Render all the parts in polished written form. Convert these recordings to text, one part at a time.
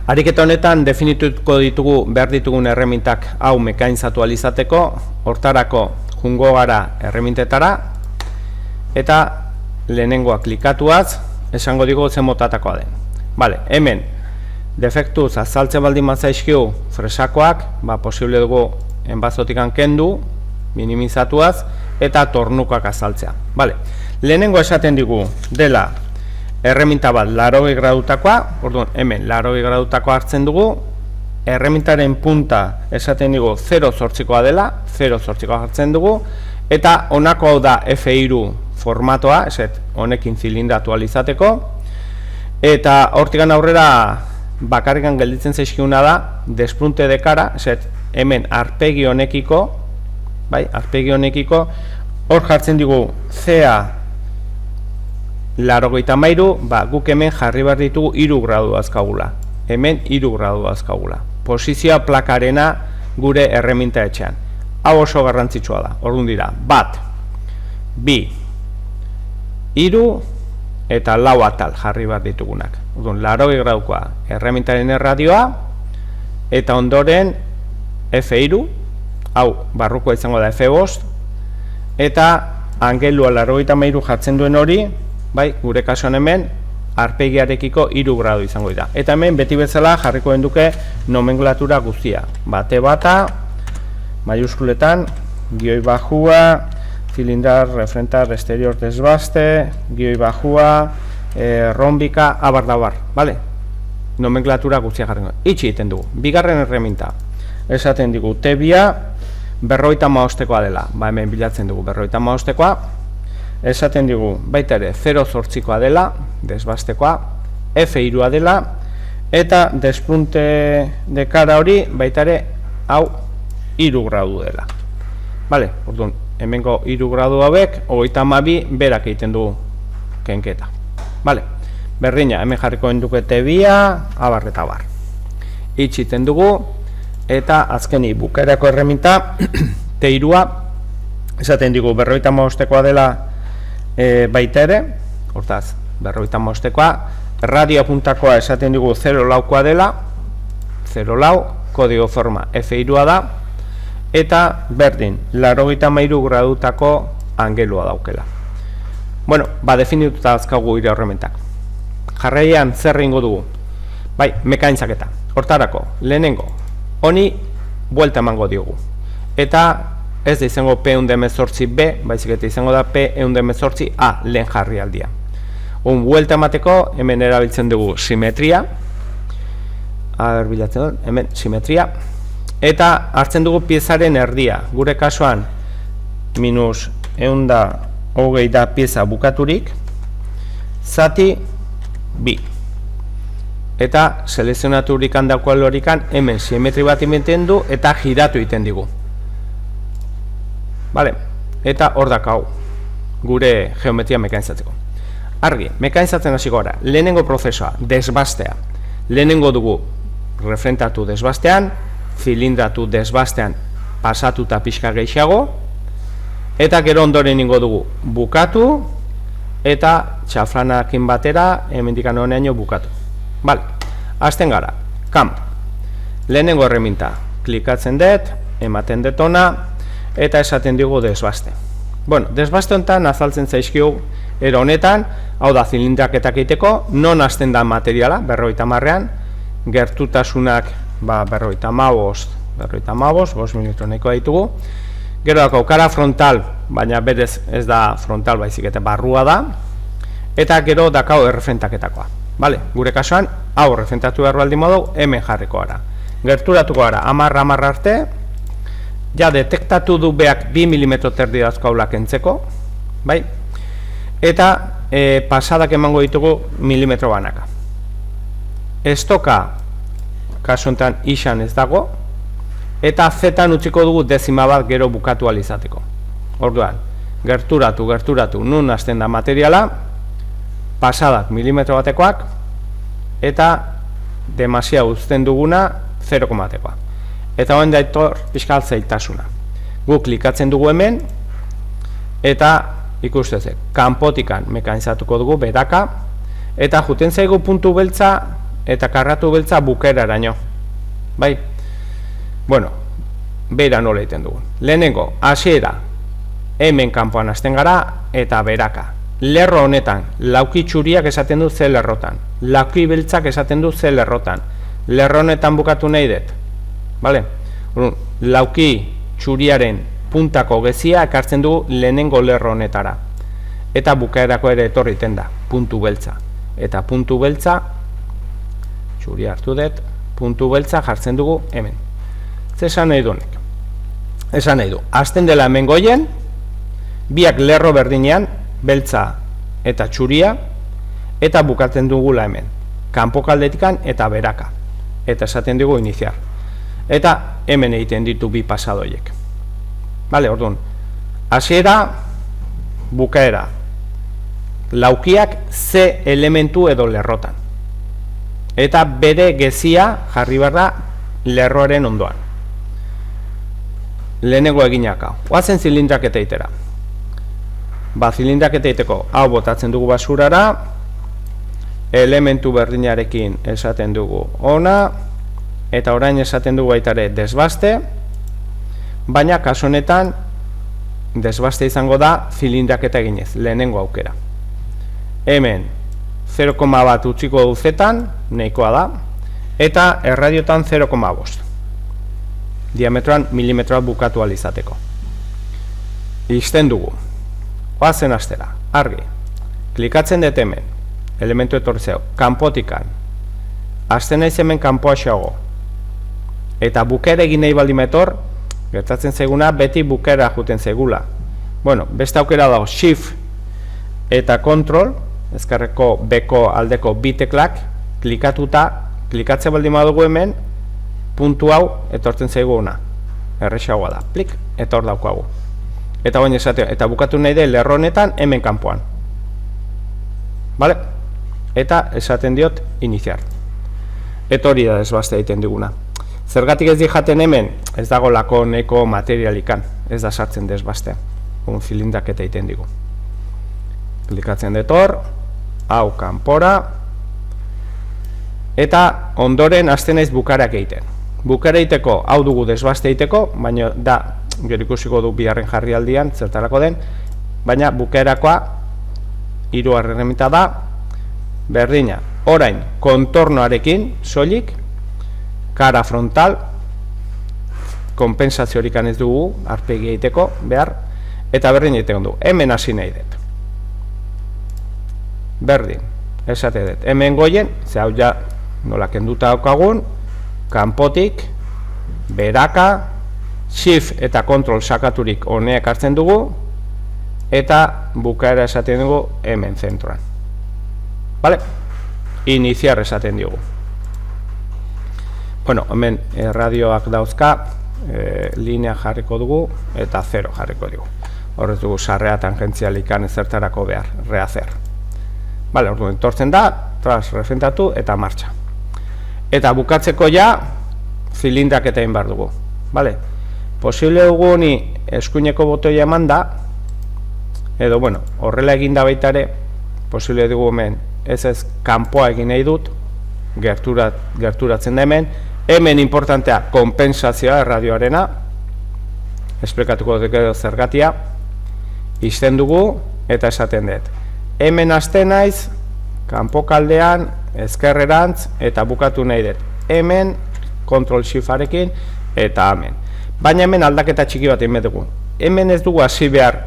Ariketa honetan definituko ditugu behar ditugun erremintak hau mekainizatu alizateko, hortarako jungo gara erremintetara, eta lehenengoa klikatuaz, esango digu zen motatakoa den. Bale, hemen, defektuz azaltzen baldin mazaizkiu fresakoak, posible dugu enbazotikan kendu, minimizatuaz, eta tornukoak azaltzea. Bale, lehenengo esaten digu dela erreminta bat 80 gradutakoa, orduan hemen 80 gradutakoa hartzen dugu, erremintaren punta esaten digu 0,8koa dela, 0,8koa hartzen dugu, eta honako hau da F3 formatoa, eset honekin zilindratu alizateko, eta hortikan aurrera bakarrikan gelditzen zaizkiuna da, despunte de cara, eset hemen arpegi honekiko, bai, arpegi honekiko, hor jartzen digu CA 83, guk hemen jarri behar ditugu 3 gradu azkagula. Hemen 3 gradu azkagula. Posizioa plakarena gure erreminta etxean. Hau oso garrantzitsua da. Orduan dira, 1, 2, 3 eta 4 atal jarri behar ditugunak. Orduan, 80 gradukoa erremintaren erradioa, eta ondoren F3, hau barrukoa izango da F5, eta angelua 83 jartzen duen hori, bai, gure kasuan hemen, arpegiarekiko 3 gradu izango dira. Eta hemen, beti bezala, jarriko duke nomenklatura guztia. Bate bata, mayuskuletan, gioi bajua, cilindar, refrentar, exterior desbaste, gioi bajua, rombika, abar, bale? Nomenklatura guztia jarriko. Itxi egiten dugu. Bigarren erreminta. Esaten digu, tebia, 55koa dela. Hemen bilatzen dugu 55koa. Esaten digu, baita ere, 0,8koa dela, desbastekoa, F3a dela, eta despunte de cara hori, baita ere, hau, 3 gradu dela. Bale, orduan, hemengo 3 gradu hauek, 32 berak egiten dugu kenketa. Bale, berdina, hemen jarriko duke tebia, abar eta abar. Itxiten dugu, eta azkeni bukaerako erreminta, T3a, esaten digu, 55koa dela, baita ere, hortaz, 55koa, radio puntakoa esaten digu 0,4koa dela, 0,4, kodigo forma F3a da, eta berdin, 83 gradutako angelua daukela. Bueno, definituta azkagu ire horrementak. Jarraian zer egingo dugu? Bai, mekainizaketa. Hortarako, lehenengo, honi buelta emango diogu. Eta ez da izango P118B, baizik eta izango da P118A lehen jarri aldia. Buelta emateko, hemen erabiltzen dugu simetria, bilatzen dut, hemen simetria, eta hartzen dugu piezaren erdia, gure kasuan -120 da pieza bukaturik, zati bi. Eta selekzionaturik handako lorikan hemen simetri bat inventen du eta giratu egiten digu. Vale, eta hor dakau gure geometria mekanizatzeko. Argi, mekanizatzen hasiko gara, lehenengo prozesua, desbastea. Lehenengo dugu refrentatu desbastean, zilindratu desbastean pasatuta pixka gehiago, eta gero ondoren ingo dugu bukatu, eta txaflanakin batera, hemendikan honeaino bukatu. Vale, hasten gara, kamp. Lehenengo erreminta, klikatzen dut, ematen dut ona, eta esaten digu desbaste. Bueno, desbaste honetan azaltzen zaizkigu ero honetan, hau da zilindraketak egiteko, non hasten da materiala, 50ean, gertutasunak 55, 5 mililitro nahikoa ditugu. Gero dako, kara frontal, baina berez ez da frontal baizik eta barrua da, eta gero dakau errefrentaketakoa. Vale, gure kasuan, hau errefrentatu behar baldin modu, hemen jarriko gara. Gerturatuko gara, 10 arte, ja detektatu du beak 2 mm terdi dazkaula kentzeko, bai? Eta pasadak emango ditugu milimetro banaka. Estoka, kasu honetan isan ez dago, eta zetan utziko dugu dezima bat gero bukatu alizateko. Orduan, gerturatu, nun hasten da materiala, pasadak milimetro batekoak, eta demasia uzten duguna 0 batekoa. Eta hoen daitor pixka zailtasuna. Gu klikatzen dugu hemen, eta ikustezek, kanpotikan mekanizatuko dugu beraka, eta juten zaigu puntu beltza eta karratu beltza bukaeraraino. Bai? Bueno, bera nola egiten dugu. Lehenengo, hasiera, hemen kanpoan hasten gara, eta beraka. Lerro honetan, lauki txuriak esaten du ze lerrotan. Lauki beltzak esaten du ze lerrotan. Lerro honetan bukatu nahi dut. Vale? Lauki txuriaren puntako gezia ekartzen dugu lehenengo lerro honetara. Eta bukaerako ere etorriten da, puntu beltza. Eta puntu beltza, txuri hartu dut, puntu beltza jartzen dugu hemen. Ze esan nahi duenek? Esan nahi du, hasten dela hemen goien, biak lerro berdinean, beltza eta txuria, eta bukatzen dugula hemen. Kanpokaldetikan eta beraka. Eta esaten dugu iniziar. Eta hemen egiten ditu bi pasadoiek. Bale, orduan, hasiera, bukaera. Laukiak ze elementu edo lerrotan. Eta bere gezia jarri behar da lerroaren ondoan. Lehenengo eginak hau. Oazen zilindraketa itera. Zilindraketa iteko hau botatzen dugu basurara, elementu berdinarekin esaten dugu ona, eta orain esaten dugu baitare desbaste, baina kasu honetan desbaste izango da zilindraketa eginez, lehenengo aukera. Hemen 0,1 utziko du zetan, nahikoa da, eta erradiotan 0,5. Diametroan milimetroa bukatu alizateko. Ixten dugu. Oazen astera, argi. Klikatzen dut hemen, elementu etortzeo, kanpotikan. Azten naiz hemen kanpoa xago. Eta bukera egin nahi baldin metor, gertatzen zaiguna beti bukera juten zaigula. Bueno, beste aukera dago, shift eta control, ezkerreko beko aldeko biteklak, klikatzen baldin badugu hemen, puntu hau etortzen zaiguna. Errexagoa da, plik, etor daukagu. Eta baina esateo, eta bukatu nahi de lerro honetan hemen kanpoan. Vale? Eta esaten diot iniziar. Eta hori da desbaste egiten diguna. Zergatik ez jaten hemen, ez dago lako neko materialikan, ez da sartzen desbastea. Un zilindraketa egiten digu. Klikatzen dut hor, hau kanpora, eta ondoren hasten naiz bukarak egiten. Bukara egiteko, hau dugu desbaste egiteko, baina da, gero ikusiko du biharren jarrialdian, zertarako den, baina bukaerakoa, hirugarren erreminta da, berdina, orain, kontornoarekin, soilik, kara frontal, konpensaziorik ez dugu, arpegi egiteko, behar, eta berdin egiten du, hemen hasi nahi dut. Berdin, esate dut, hemen goien, ze hau ja nola kenduta daukagun, kanpotik, beraka, shift eta control sakaturik honeak hartzen dugu, eta bukaera esaten dugu hemen zentroan. Vale? Iniciar esaten dugu. Bueno, hemen radioak dauzka, linea jarriko dugu, eta 0 jarriko dugu. Horrez dugu sarrea tangentzialikan ezertarako behar, rehacer. Vale, orduan entortzen da, tras refentatu eta martxa. Eta bukatzeko ja, zilindraketa egin behar dugu. Vale? Posible dugu honi eskuineko botoia eman da, edo, bueno, horrela eginda baita ere, posible dugu hemen, ez kanpoa egin nahi dut, gerturatzen da hemen importantea konpensazioa erradioarena, esplikatuko dut zergatia, izten dugu eta esaten dut. Hemen hasten naiz, kanpokaldean, ezkerrerantz eta bukatu nahi dut. Hemen, control shiftarekin eta hemen. Baina hemen aldaketa txiki bat egin dugu. Hemen ez dugu hasi behar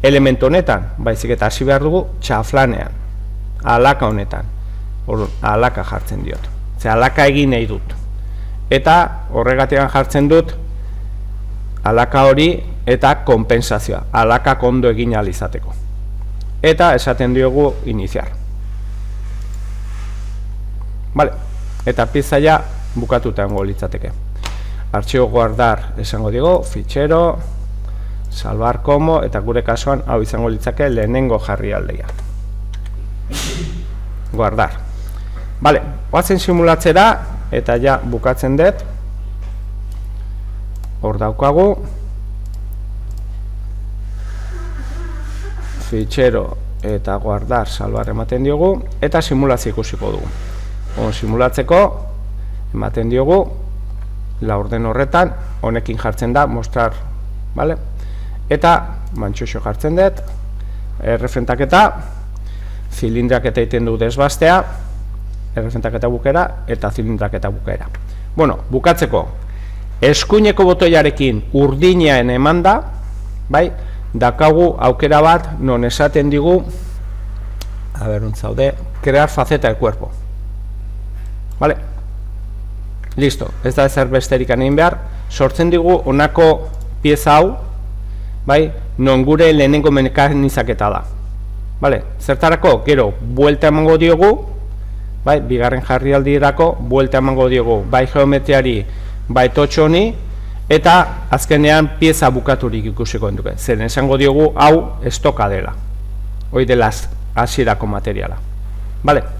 elementu honetan, baizik eta hasi behar dugu txaflanean, alaka honetan. Alaka jartzen diot. Ze alaka egin nahi dut. Eta horregatik jartzen dut alaka hori eta konpensazioa. Alaka ondo egin ahal izateko. Eta esaten diogu iniziar. Vale. Eta pizaia bukatuta egongo litzateke. Artxibo guardar esango digo, fitxero, salvar como, eta gure kasuan hau izango litzake lehenengo jarrialdea. Guardar. Vale, oazen simulatzera, eta ja bukatzen dut. Hor daukagu. Fitxero eta guardar salvar ematen diogu, eta simulazio ikusiko dugu. simulatzeko, ematen diogu, laurden horretan, honekin jartzen da, mostrar, vale? Eta, mantxoxo jartzen dut, errefrentaketa, zilindraketa egiten du desbastea, errefrentaketa bukera, eta zilindraketa bukera. Bueno, bukatzeko, eskuineko botoiarekin urdinean eman da, bai, dakagu aukera bat, non esaten digu, a ber, untzaude, crear faceta del cuerpo. Vale? Listo, ez da ezer besterik egin behar, sortzen digu honako pieza hau, bai, non gure lehenengo mekanizaketa da. Vale? Zertarako, gero, buelta emango diogu, bai, bigarren jarrialdirako, buelta emango diogu, bai geometriari, bai totxo honi, eta azkenean pieza bukaturik ikusiko duke. Zer esango diogu, hau estoka dela. Hoi dela hasierako materiala. Vale?